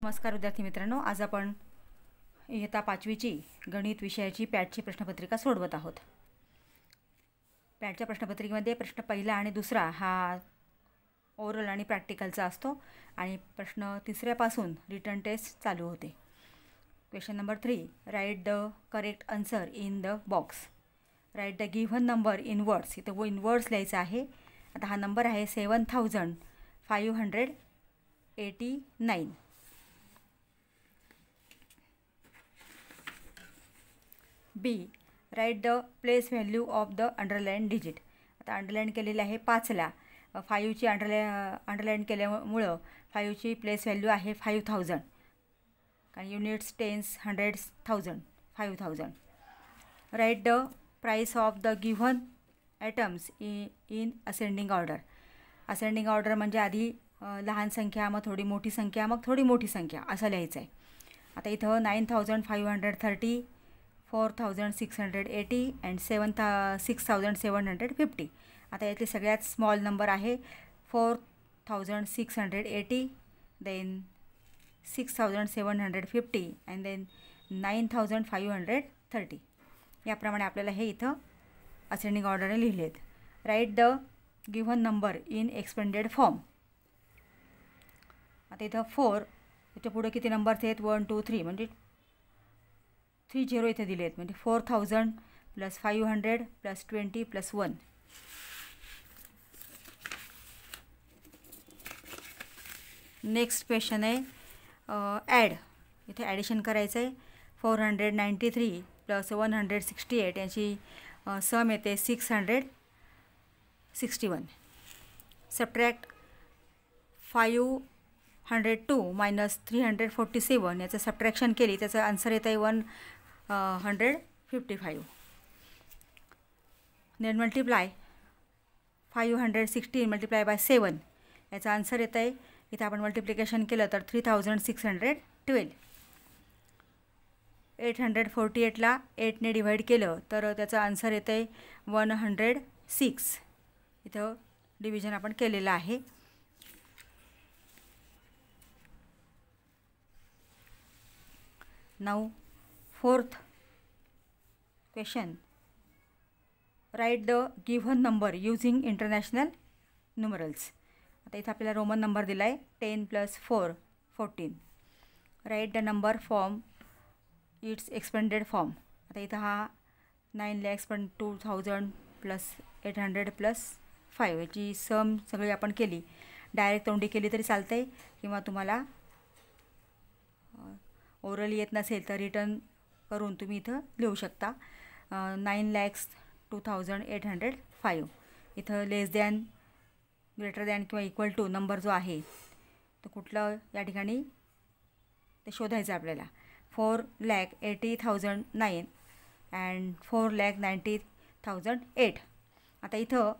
नमस्कार विद्यार्थी मित्रांनो, आज आपण इयत्ता 5वीची गणित विषयाची पॅटची प्रश्नपत्रिका सोडवत आहोत. पॅटच्या प्रश्नपत्रिकेमध्ये प्रश्न पहिला आणि दुसरा हा ओरल आणि प्रॅक्टिकलचा असतो आणि प्रश्न तिसऱ्यापासून रिटर्न टेस्ट चालू होते. Question number 3, write the correct answer in the box. Write the given number in words. इथं इन वर्ड्स लिहायचं आहे. आता हा नंबर आहे 7589. B, write the place value of the underline digit. आता अंडरलाईन केलेले आहे 5ला. 5ची अंडरलाईन केल्यामुळं 5ची प्लेस व्हॅल्यू आहे 5000. कारण units, tens, hundreds, 5000. Right the price of the given items in ascending order. Ascending order म्हणजे आधी लहान संख्या, मग थोडी मोठी संख्या, मग थोडी मोठी संख्या असं लिहायचं आहे. आता इथं 9530, 4680 अँड 6750. आता यातले सगळ्यात स्मॉल नंबर आहे 4680, देन 6750 अँड देन 9530. याप्रमाणे आपल्याला हे इथं असेंडिंग ऑर्डरने लिहिले आहेत. Right the given number in expanded form. आता इथं 4, त्याच्या पुढे किती नंबर्स आहेत? 1 2 3, म्हणजे 3 0 इथे दिले आहेत. म्हणजे 4000 + 500 + 20 + 1. नेक्स्ट क्वेश्चन आहे ॲड. इथे ॲडिशन करायचं आहे. 493 + 168 याची सम येते 661. सबट्रॅक्ट 502 - 347 याचं सबट्रॅक्शन केली, त्याचं आन्सर येतं आहे 155. नेट मल्टिप्लाय 516 × 7 याचा आन्सर येतं आहे, इथं आपण मल्टिप्लिकेशन केलं तर 3612. 848ला 8ने डिवाईड केलं तर त्याचं आन्सर येतं आहे 106. इथं डिव्हिजन आपण केलेलं आहे. Now fourth question, right the given number using international numerals. आता इथं आपल्याला रोमन नंबर दिला आहे 10 + 4 14. Write the number form it's expanded form. आता इथं हा 9,02,000 + 800 + 5 याची सम सगळी आपण केली. डायरेक्ट तोंडी केली तरी चालते आहे, किंवा तुम्हाला ओरल येत नसेल तर रिटर्न करून तुम्ही इथं लिहू शकता. 9,02,805. इथं लेस दॅन, ग्रेटर दॅन किंवा इक्वल टू नंबर जो आहे तो कुठलं या ठिकाणी ते शोधायचं आपल्याला. 4,80,009 अँड 4,90,008. आता इथं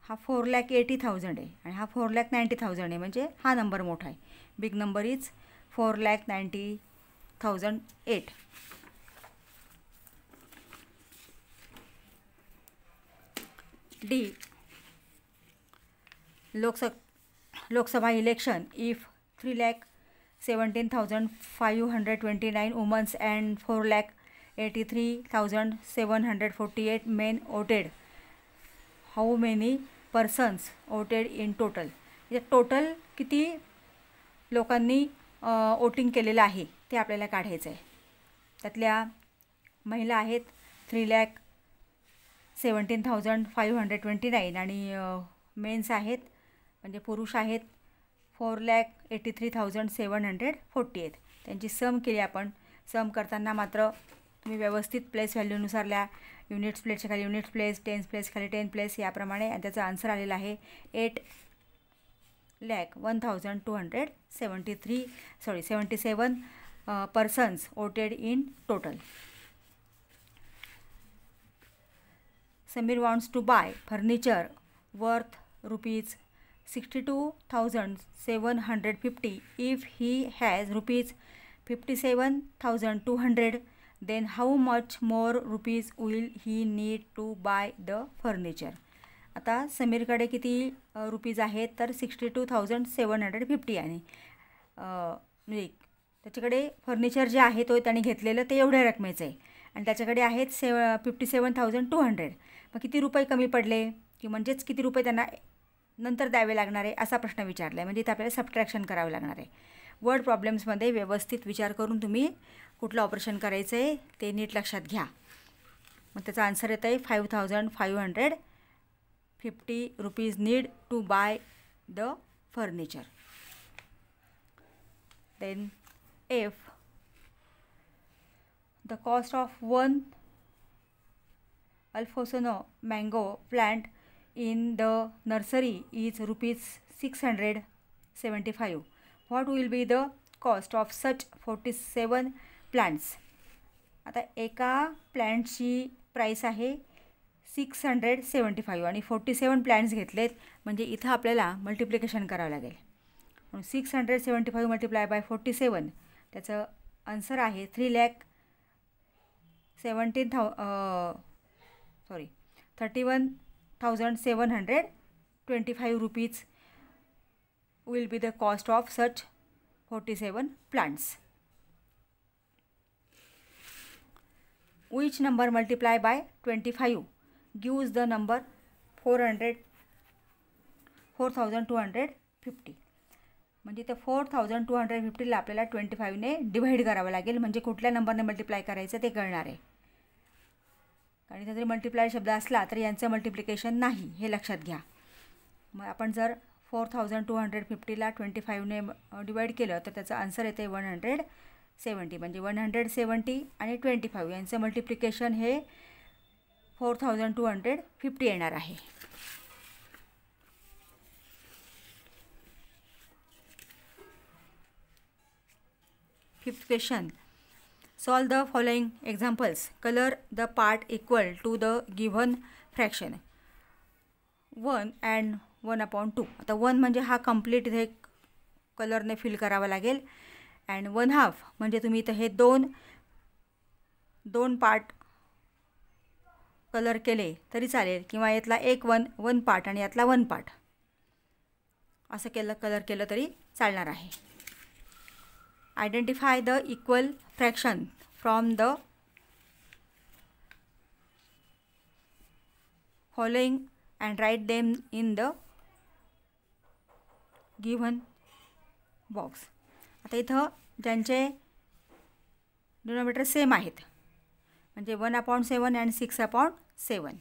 हा 4,80,000 आहे आणि हा 4,90,000 आहे, म्हणजे हा नंबर मोठा आहे. Big number is 4,90,008. D, Lok Sabha election if 3,17,529 womens and 4,83,748 men voted, how many persons voted in total. Total किती लोकांनी वोटिंग केलेलं आहे ते आपल्याला काढायचं आहे. त्यातल्या महिला आहेत 3,17,529 आणि मेन्स आहेत म्हणजे पुरुष आहेत 4,83,748. त्यांची सम केली आपण. सम करताना मात्र तुम्ही व्यवस्थित प्लेस व्हॅल्यूनुसारल्या युनिट्स प्लेसच्या खाली युनिट्स प्लेस, टेन्स प्लेस खाली 10 प्लेस याप्रमाणे, आणि त्याचा आन्सर आलेला आहे 8,01,277 persons voted in total. Samir wants to buy furniture worth ₹62,750. If he has ₹57,200, then how much more rupees will he need to buy the furniture? आता समीरकडे किती rupees आहेत तर 62,750 आहे. म्हणजे त्याच्याकडे फर्निचर जे आहे तो त्याने घेतलेलं ते एवढ्या रकमेचं आहे आणि त्याच्याकडे आहेत 57,200. मग किती रुपये कमी पडले की म्हणजेच किती रुपये त्यांना नंतर द्यावे लागणार आहे असा प्रश्न विचारला आहे. म्हणजे इथं आपल्याला सबट्रॅक्शन करावं लागणार आहे. वर्ड प्रॉब्लेम्समध्ये व्यवस्थित विचार करून तुम्ही कुठलं ऑपरेशन करायचं आहे ते नीट लक्षात घ्या. मग त्याचा आन्सर येतं आहे 5,550 rupees need to buy the furniture. Then if the cost of one Alphonso mango plant in the nursery is rupees 675, what will be the cost of such 47 plants? आता एका प्लॅन्टची प्राईस आहे 675 आणि 47 प्लॅन्ट्स घेतलेत म्हणजे इथं आपल्याला मल्टिप्लिकेशन करावं लागेल. म्हणून 675 मल्टिप्लाय बाय 47 त्याचं आन्सर आहे 31,725 rupees will be the cost of such 47 plants. Which number multiplied by 25 gives the number 4,250? म्हणजे ते 4,250ला आपल्याला 25ने डिवाईड करावं लागेल म्हणजे कुठल्या नंबरने मल्टिप्लाय करायचं ते कळणार आहे. कारण इथं जरी मल्टिप्लाय शब्द असला तरी यांचं मल्टिप्लिकेशन नाही हे लक्षात घ्या. मग आपण जर 4,250ला 25ने डिवाईड केलं तर त्याचं आन्सर येते 170. म्हणजे 170 आणि 25 यांचं मल्टिप्लिकेशन हे 4,250 येणार आहे. Fifth question. Solve the following examples. Color the part equal to the given fraction. 1 and 1/2. आता 1 म्हणजे हा कंप्लीट इथे कलरने फिल करावा लागेल अँड 1/2 म्हणजे तुम्ही इथं हे दोन पार्ट कलर केले तरी चालेल किंवा यातला एक वन पार्ट आणि यातला 1 पार्ट असं कलर केलं तरी चालणार आहे. Identify the equal fraction from the following and write them in the given box. आता इथं ज्यांचे डिनॉमिनेटर सेम आहेत म्हणजे 1/7 and 6/7.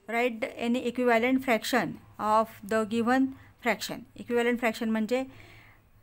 Write any equivalent fraction of the given fraction. Equivalent fraction म्हणजे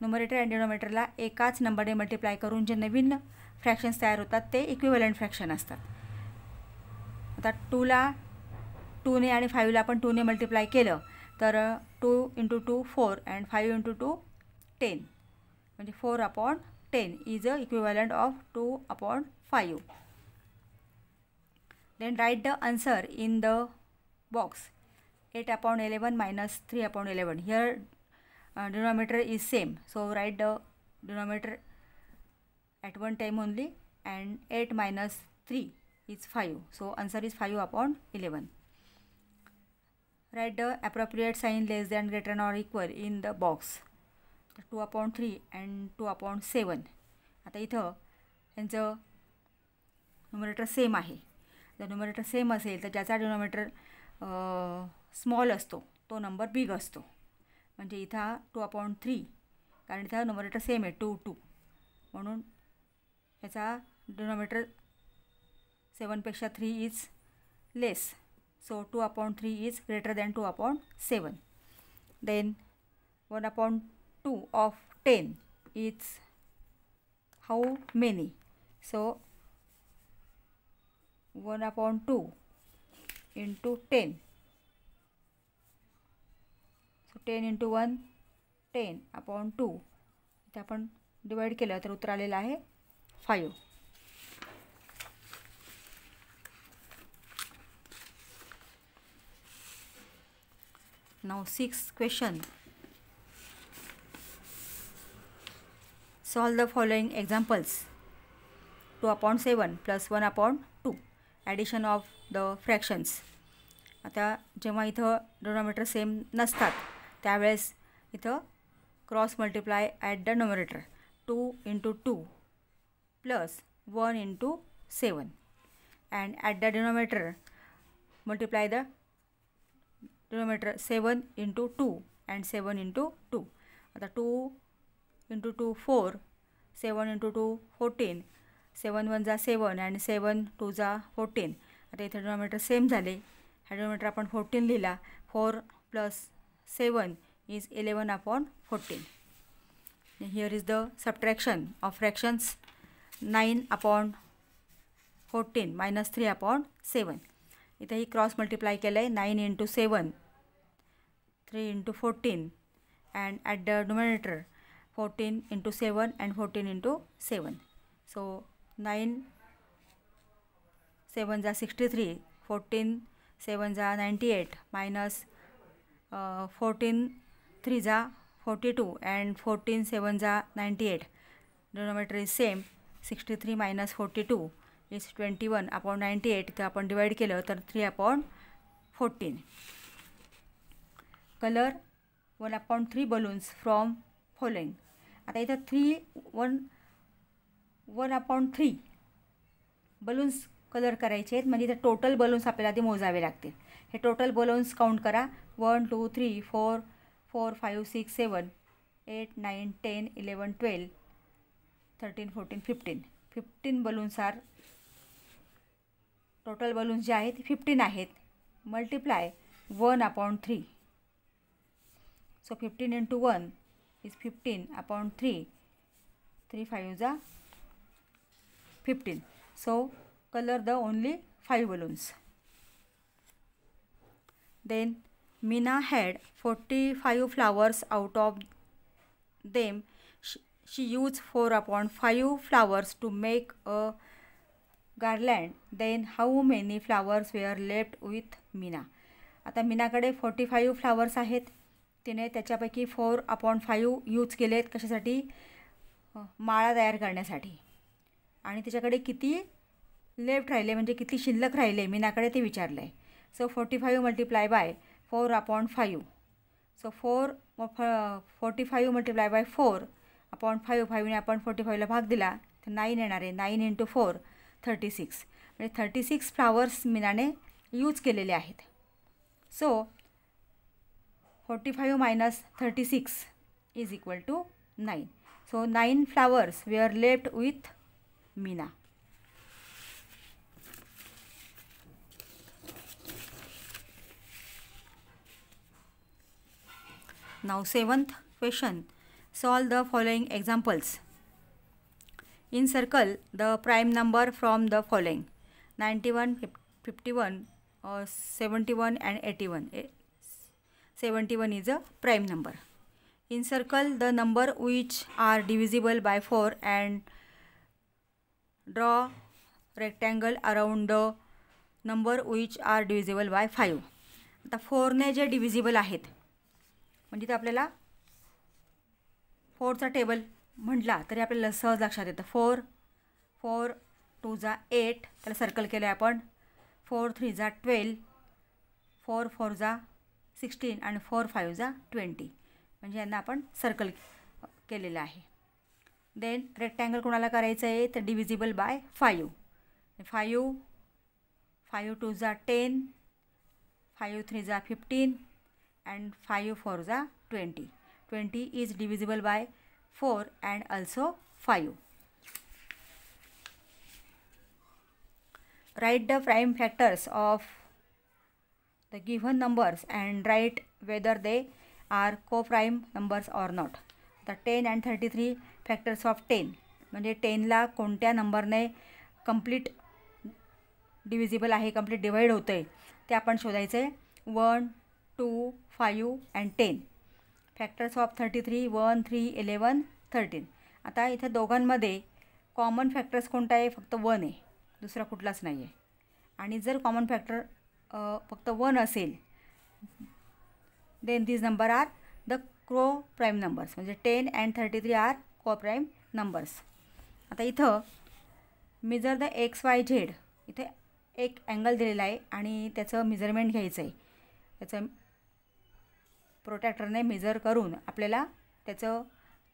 न्यूमरेटर अँड डिनॉमिनेटरला एकाच नंबरने मल्टिप्लाय करून जे नवीन फ्रॅक्शन्स तयार होतात ते इक्विव्हॅलंट फ्रॅक्शन असतात. आता 2ला 2ने आणि 5ला आपण 2ने मल्टिप्लाय केलं तर 2 × 2 4 अँड 5 × 2 10 म्हणजे 4/10 is a equivalent of 2/5. Then write the answer in the box. 8/11 minus 3/11. Here denominator is same, so write the denominator at one time only, and 8 minus 3 is 5, so answer is 5/11. Write the appropriate sign less than, greater than or equal in the box. 2/3 and 2/7. आता इथं यांचं numerator same आहे. जर numerator same असेल तर ज्याचा denominator small असतो तो नंबर बिग असतो. म्हणजे इथं 2/3 कारण इथं न्यूमरेटर सेम आहे 2 म्हणून याचा डिनॉमिनेटर 7पेक्षा 3 is less, so 2/3 is greater than 2/7. Then 1/2 of 10 is how many? So 1/2 into 10. So 10 into 1 10/2. इथे आपण डिवाइड केलं तर उत्तर आलेलं आहे 5. Now 6th question. Solve the following examples. 2/7 plus 1/2. Addition of the fractions. आता जेव्हा इथं डिनॉमिनेटर सेम नसतात त्यावेळेस इथं cross multiply at the numerator. 2 into 2 plus 1 into 7, and at the denominator multiply the denominator 7 into 2 and 7 into 2. आता 2 into 2 4, 7 into 2 14, 7 1 जा 7 and 7 2 जा 14. आता इथे डिनॉमिनेटर सेम झाले. हा डिनॉमिनेटर आपण 14 लिहिला. 4 plus 7 is 11 upon 14. Here is the subtraction of fractions. 9 upon 14 minus 3 upon 7. इथेही क्रॉस मल्टिप्लाय केलं आहे. 9 into 7, 3 into 14, and at the denominator 14 into 7 and 14 into 7. So 9 7 जा 63, 14 7 जा 98, minus 14 3 जा 42 and 14 7 जा 98. Denominator is same. 63 minus 42 is 21 upon 98. तर आपण divide केलं तर 3 upon 14. Colour 1 upon 3 balloons from following. आता इथं 1 upon 3 बलून्स कलर करायचे आहेत. म्हणजे इथं टोटल बलून्स आपल्याला आधी मोजावे लागतील. हे टोटल बलून्स काउंट करा. 1 2 3 4 4 5 6 7 8 9 10 11 12 13 14 15. 15 बलून्स आर टोटल बलून्स जे आहेत 15 आहेत. Multiply 1 upon 3. So 15 into 1 is 15 upon 3. 3 5 जा 15. So color the only 5 balloons. Then Meena had 45 flowers. Out of them she used 4 upon 5 flowers to make a garland. Then how many flowers were left with Meena? आता मीनाकडे 45 flowers आहेत. तिने त्याच्यापैकी 4 upon 5 use केलेत. कशासाठी? माळा तयार करण्यासाठी. आणि तिच्याकडे किती लेफ्ट राहिले म्हणजे किती शिल्लक राहिले मीनाकडे ते विचारलं आहे. So 45 multiply by 4 upon 5. So 45 multiply by 4 upon 5. 5ने आपण 45ला भाग दिला तर 9 येणार आहे. 9 into 4 36. म्हणजे 36 फ्लावर्स मीनाने यूज केलेले आहेत. So 45 minus 36 is equal to 9. So 9 flowers were left with Meena. Now 7th question. Solve the following examples. Encircle the prime number from the following: 91, 51, 71 and 81. 71 is a prime number. Encircle the number which are divisible by 4 and draw rectangle around the number which are divisible by 5. आता 4ने जे divisible आहेत म्हणजे ते आपल्याला 4चा table म्हटला तरी आपल्याला सहज लक्षात येतं. 4 4 2 जा 8 त्याला सर्कल केलं आहे आपण. 4 3 जा 12, 4 4 जा 16 आणि 4 5 जा 20. म्हणजे यांना आपण सर्कल केलेलं आहे. देन रेक्टँगल कोणाला करायचं आहे तर डिव्हिजिबल बाय 5. 5 5 2 जा 10, 5 3 जा 15 and 5 4 जा 20. 20 is divisible by 4 and also 5. Write the prime factors of the given numbers and write whether they are co-prime numbers or not. The 10 and 33 factors of 10 म्हणजे 10ला कोणत्या नंबरने कंप्लीट डिव्हिजिबल आहे, complete divide होतं आहे ते आपण शोधायचं आहे. 1 2 5 and 10. Factors of 33 1 3 11 13. आता इथं दोघांमध्ये कॉमन फॅक्टर्स कोणता आहे? फक्त 1 आहे, दुसरा कुठलाच नाही आहे. आणि जर कॉमन फॅक्टर फक्त 1 असेल then this number are the coprime numbers. म्हणजे 10 and 33 are coprime numbers. आता इथं मेजर द XYZ. इथे एक अँगल दिलेला आहे आणि त्याचं मेजरमेंट घ्यायचं आहे. त्याचं प्रोट्रॅक्टरने मेजर करून आपल्याला त्याचं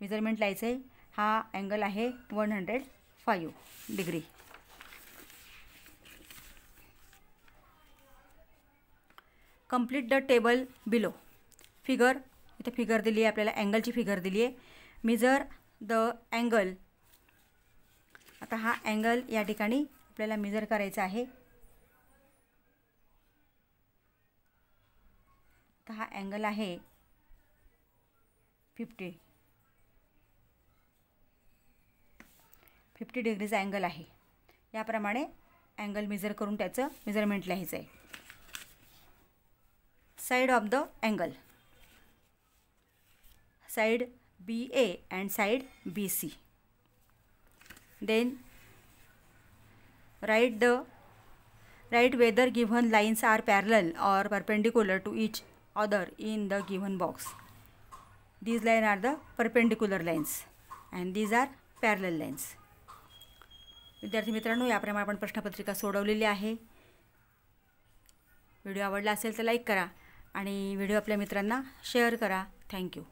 मेजरमेंट लायचं आहे. हा अँगल आहे 105 degree. Complete the table below. Figure, इथे फिगर दिली आहे आपल्याला, अँगलची फिगर दिली आहे. Measure the angle. आता हा अँगल या ठिकाणी आपल्याला मेजर करायचा आहे. तर हा अँगल आहे 50 डिग्रीचा अँगल आहे. याप्रमाणे अँगल मेजर करून त्याचं मेजरमेंट लिहायचं आहे. Side of the angle, side BA and side BC. Then write whether given lines are parallel or perpendicular to each other in the given box. These lines are the perpendicular lines and these are parallel lines. विद्यार्थी मित्रांनो, याप्रमाणे आपण प्रश्नपत्रिका सोडवलेली आहे. Video आवडला असेल तर like करा आणि व्हिडिओ आपल्या मित्रांना शेअर करा. थँक्यू.